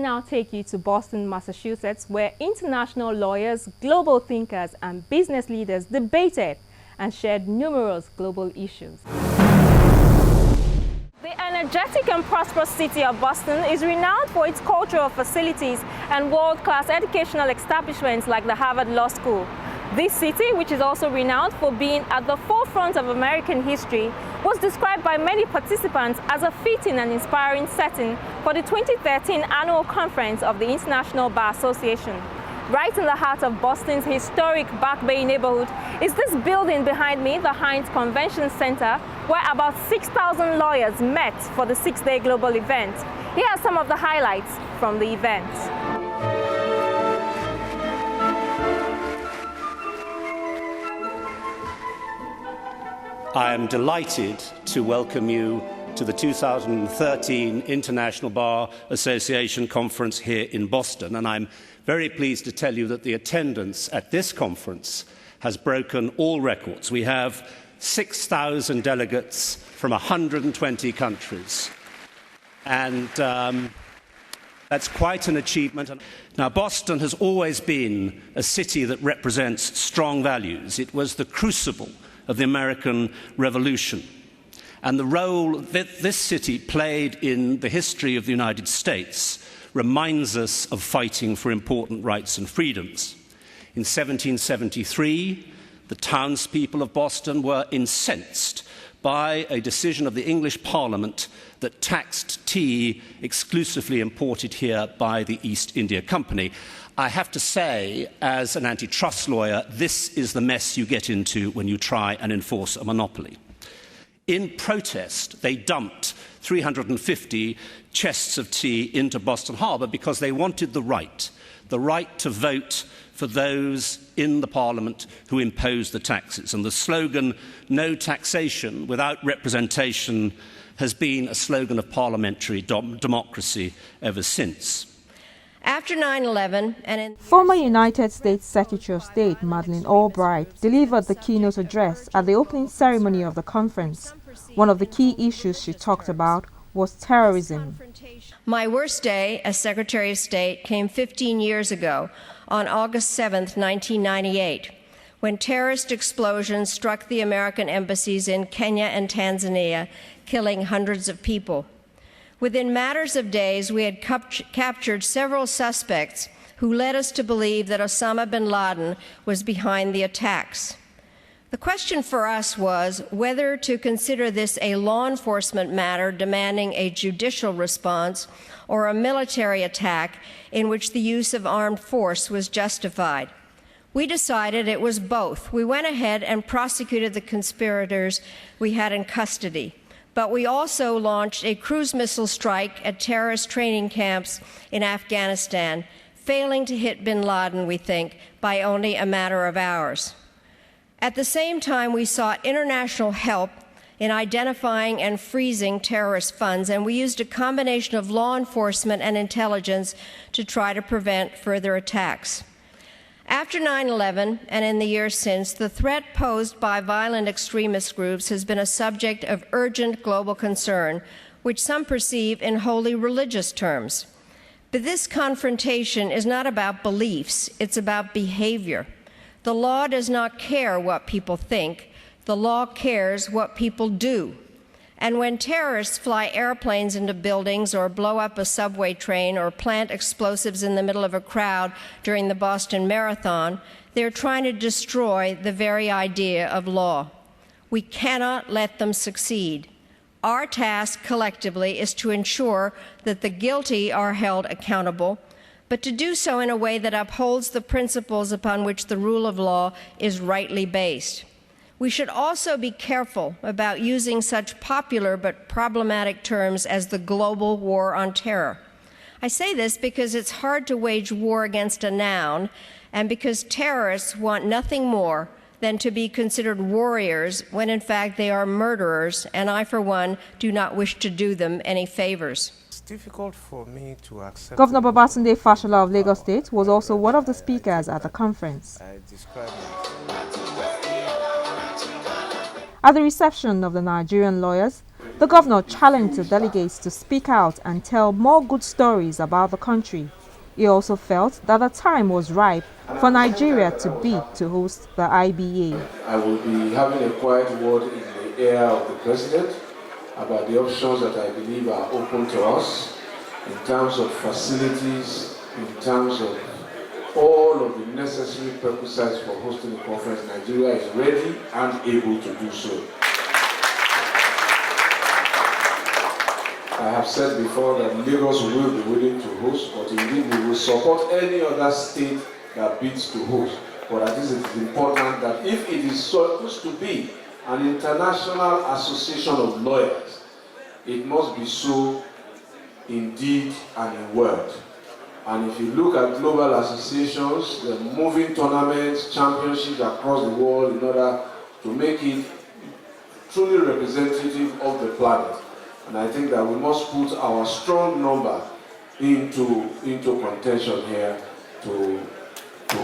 now take you to Boston, Massachusetts, where international lawyers, global thinkers, and business leaders debated and shared numerous global issues. The energetic and prosperous city of Boston is renowned for its cultural facilities and world-class educational establishments like the Harvard Law School. This city, which is also renowned for being at the forefront of American history, was described by many participants as a fitting and inspiring setting for the 2013 annual conference of the International Bar Association. Right in the heart of Boston's historic Back Bay neighborhood is this building behind me, the Heinz Convention Center, where about 6,000 lawyers met for the 6-day global event. Here are some of the highlights from the event. I am delighted to welcome you to the 2013 International Bar Association Conference here in Boston, and I'm very pleased to tell you that the attendance at this conference has broken all records. We have 6,000 delegates from 120 countries, and that's quite an achievement. Now, Boston has always been a city that represents strong values. It was the crucible of the American Revolution, and the role that this city played in the history of the United States reminds us of fighting for important rights and freedoms. In 1773, the townspeople of Boston were incensed by a decision of the English Parliament that taxed tea exclusively imported here by the East India Company. I have to say, as an antitrust lawyer, this is the mess you get into when you try and enforce a monopoly. In protest, they dumped 350 chests of tea into Boston Harbor because they wanted the right to vote for those in the Parliament who imposed the taxes. And the slogan, "No taxation without representation," has been a slogan of parliamentary democracy ever since. After 9/11 Former United States Secretary of State Madeleine Albright delivered the keynote address at the opening ceremony of the conference. One of the key issues she talked about was terrorism. My worst day as Secretary of State came 15 years ago on August 7, 1998, when terrorist explosions struck the American embassies in Kenya and Tanzania, killing hundreds of people. Within matters of days, we had captured several suspects who led us to believe that Osama bin Laden was behind the attacks. The question for us was whether to consider this a law enforcement matter demanding a judicial response or a military attack in which the use of armed force was justified. We decided it was both. We went ahead and prosecuted the conspirators we had in custody. But we also launched a cruise missile strike at terrorist training camps in Afghanistan, failing to hit bin Laden, we think, by only a matter of hours. At the same time, we sought international help in identifying and freezing terrorist funds, and we used a combination of law enforcement and intelligence to try to prevent further attacks. After 9/11 and in the years since, the threat posed by violent extremist groups has been a subject of urgent global concern, which some perceive in wholly religious terms. But this confrontation is not about beliefs, it's about behavior. The law does not care what people think, the law cares what people do. And when terrorists fly airplanes into buildings or blow up a subway train or plant explosives in the middle of a crowd during the Boston Marathon, they're trying to destroy the very idea of law. We cannot let them succeed. Our task collectively is to ensure that the guilty are held accountable, but to do so in a way that upholds the principles upon which the rule of law is rightly based. We should also be careful about using such popular but problematic terms as the global war on terror. I say this because it's hard to wage war against a noun, and because terrorists want nothing more than to be considered warriors when in fact they are murderers, and I, for one, do not wish to do them any favors. It's difficult for me to accept. Governor Babatunde Fashola of Lagos State was also one of the speakers at the conference. At the reception of the Nigerian lawyers, The governor challenged the delegates to speak out and tell more good stories about the country. He also felt that the time was ripe for Nigeria to bid to host the IBA. I will be having a quiet word in the ear of the President about the options that I believe are open to us in terms of facilities, in terms of all of the necessary prerequisites for hosting the conference. Nigeria is ready and able to do so. I have said before that Lagos will be willing to host, but indeed we will support any other state that bids to host. But I think it is important that if it is supposed to be an international association of lawyers, it must be so in deed and in word. And if you look at global associations, they're moving tournaments, championships across the world in order to make it truly representative of the planet. And I think that we must put our strong number into contention here to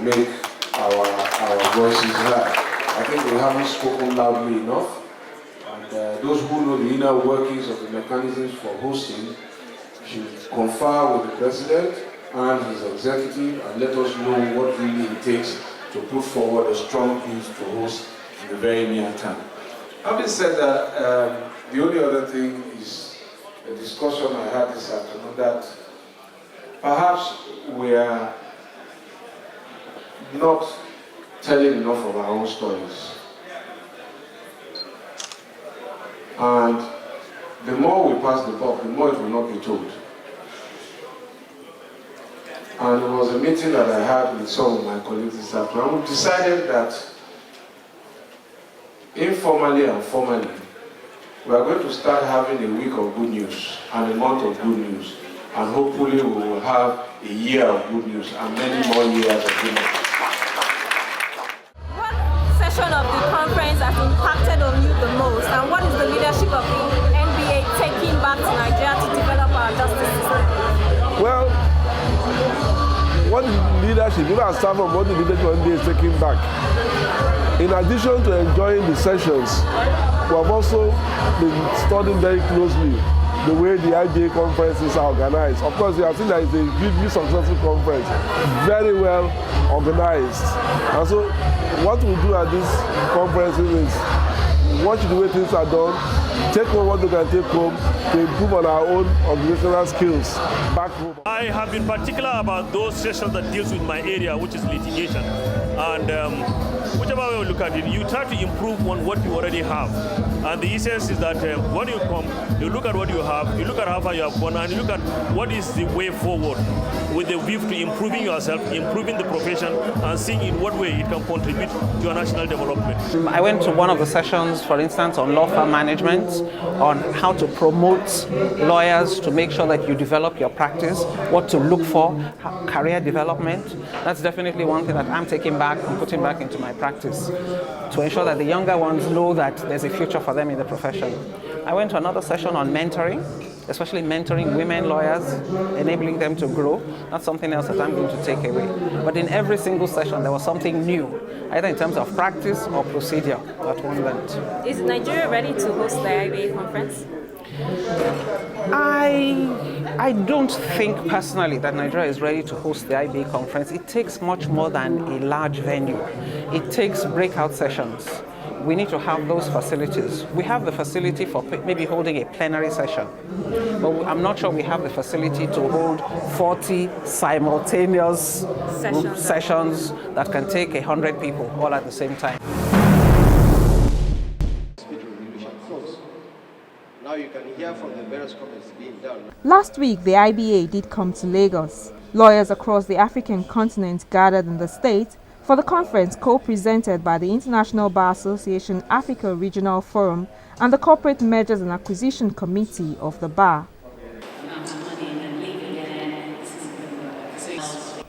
make our voices heard. I think we haven't spoken loudly enough. And those who know the inner workings of the mechanisms for hosting should confer with the President and his executive and let us know what really it takes to put forward a strong bid to host in the very near term. Having said that, the only other thing is a discussion I had this afternoon that perhaps we are not telling enough of our own stories. And the more we pass the buck, the more it will not be told. And it was a meeting that I had with some of my colleagues this afternoon. We decided that informally and formally, we are going to start having a week of good news and a month of good news. And hopefully we will have a year of good news and many more years of good news. What session of the conference has impacted on you the most, and what is the leadership of the NBA taking back to Nigeria to develop our justice system? Well, what is leadership? You know, start from what the leadership of NBA is taking back. In addition to enjoying the sessions, we have also been studying very closely the way the IBA conferences are organized. Of course, you have seen that it's a hugely successful conference, very well organized. And so what we do at these conferences is watch the way things are done, take home what we can take home to improve on our own organizational skills back home. I have been particular about those sessions that deals with my area, which is litigation. And whichever way you look at it, you try to improve on what you already have. And the essence is that when you come, you look at what you have, you look at how far you have gone, and you look at what is the way forward with the view to improving yourself, improving the profession, and seeing in what way it can contribute to your national development. I went to one of the sessions, for instance, on law firm management, on how to promote lawyers to make sure that you develop your practice, what to look for, career development. That's definitely one thing that I'm taking back and putting back into my practice to ensure that the younger ones know that there's a future for them in the profession. I went to another session on mentoring, especially mentoring women lawyers, enabling them to grow. That's something else that I'm going to take away. But in every single session, there was something new, either in terms of practice or procedure that one learned. Is Nigeria ready to host the IBA conference? I don't think personally that Nigeria is ready to host the IBA conference. It takes much more than a large venue. It takes breakout sessions. We need to have those facilities. We have the facility for maybe holding a plenary session, but I'm not sure we have the facility to hold 40 simultaneous sessions that can take 100 people all at the same time. Now you can hear from the various comments being done. Last week, the IBA did come to Lagos. Lawyers across the African continent gathered in the state for the conference co-presented by the International Bar Association Africa Regional Forum and the Corporate Mergers and Acquisition Committee of the Bar.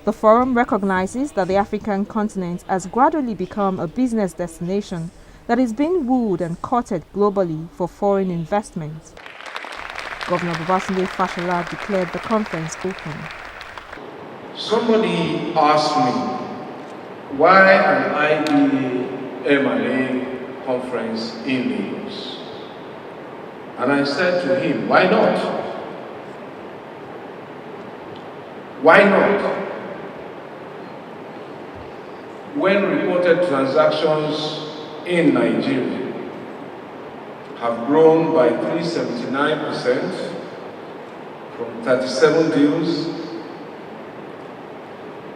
The forum recognizes that the African continent has gradually become a business destination that is being wooed and courted globally for foreign investment. Governor Babatunde Fashola declared the conference open. Somebody asked me, why an IBA MLA conference in Lagos? And I said to him, why not? Why not? When reported transactions in Nigeria have grown by 379% from 37 deals,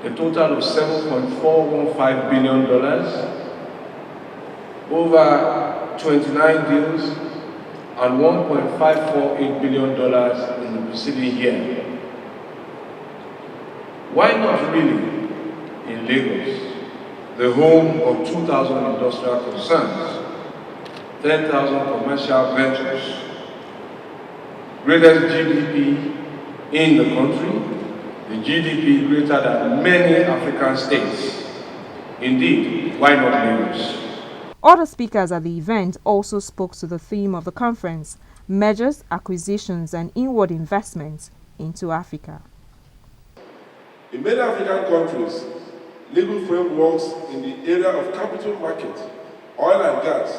a total of $7.415 billion, over 29 deals, and $1.548 billion in the preceding year. Why not really in Lagos, the home of 2,000 industrial concerns, 10,000 commercial ventures, greatest GDP in the country, the GDP greater than many African states. Indeed, why not Lagos? Other speakers at the event also spoke to the theme of the conference, mergers, acquisitions and inward investments into Africa. In many African countries, legal frameworks in the area of capital market, oil and gas,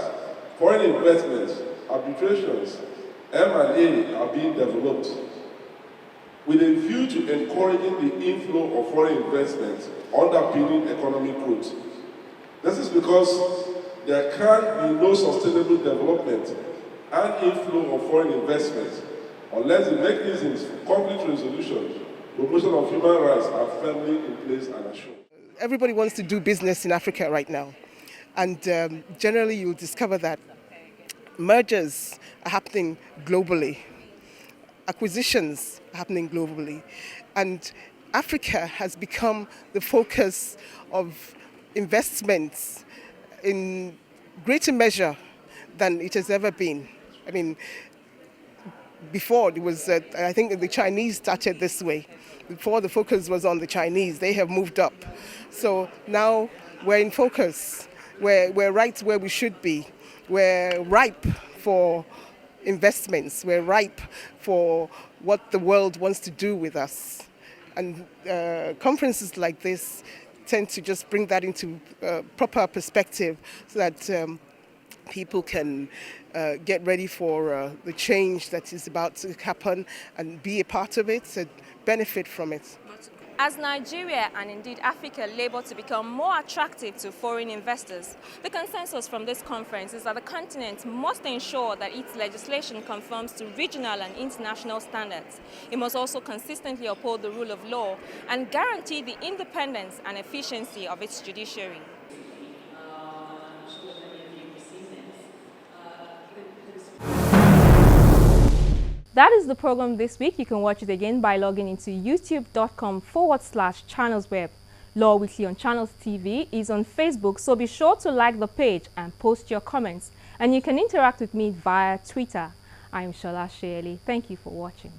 foreign investments, arbitrations, M&A are being developed with a view to encouraging the inflow of foreign investments underpinning economic growth. This is because there can be no sustainable development and inflow of foreign investments unless the mechanisms for conflict resolution, promotion of human rights are firmly in place and assured. Everybody wants to do business in Africa right now. And generally you'll discover that mergers are happening globally. Acquisitions are happening globally. And Africa has become the focus of investments in greater measure than it has ever been. I mean, before it was, I think the Chinese started this way. Before the focus was on the Chinese, they have moved up. So now we're in focus. We're right where we should be. We're ripe for investments. We're ripe for what the world wants to do with us. And conferences like this tend to just bring that into proper perspective so that people can get ready for the change that is about to happen and be a part of it, and benefit from it. As Nigeria and indeed Africa labor to become more attractive to foreign investors, the consensus from this conference is that the continent must ensure that its legislation conforms to regional and international standards. It must also consistently uphold the rule of law and guarantee the independence and efficiency of its judiciary. That is the program this week. You can watch it again by logging into youtube.com/channelsweb. Law Weekly on Channels TV is on Facebook, so be sure to like the page and post your comments. And you can interact with me via Twitter. I'm Shola Sheeli. Thank you for watching.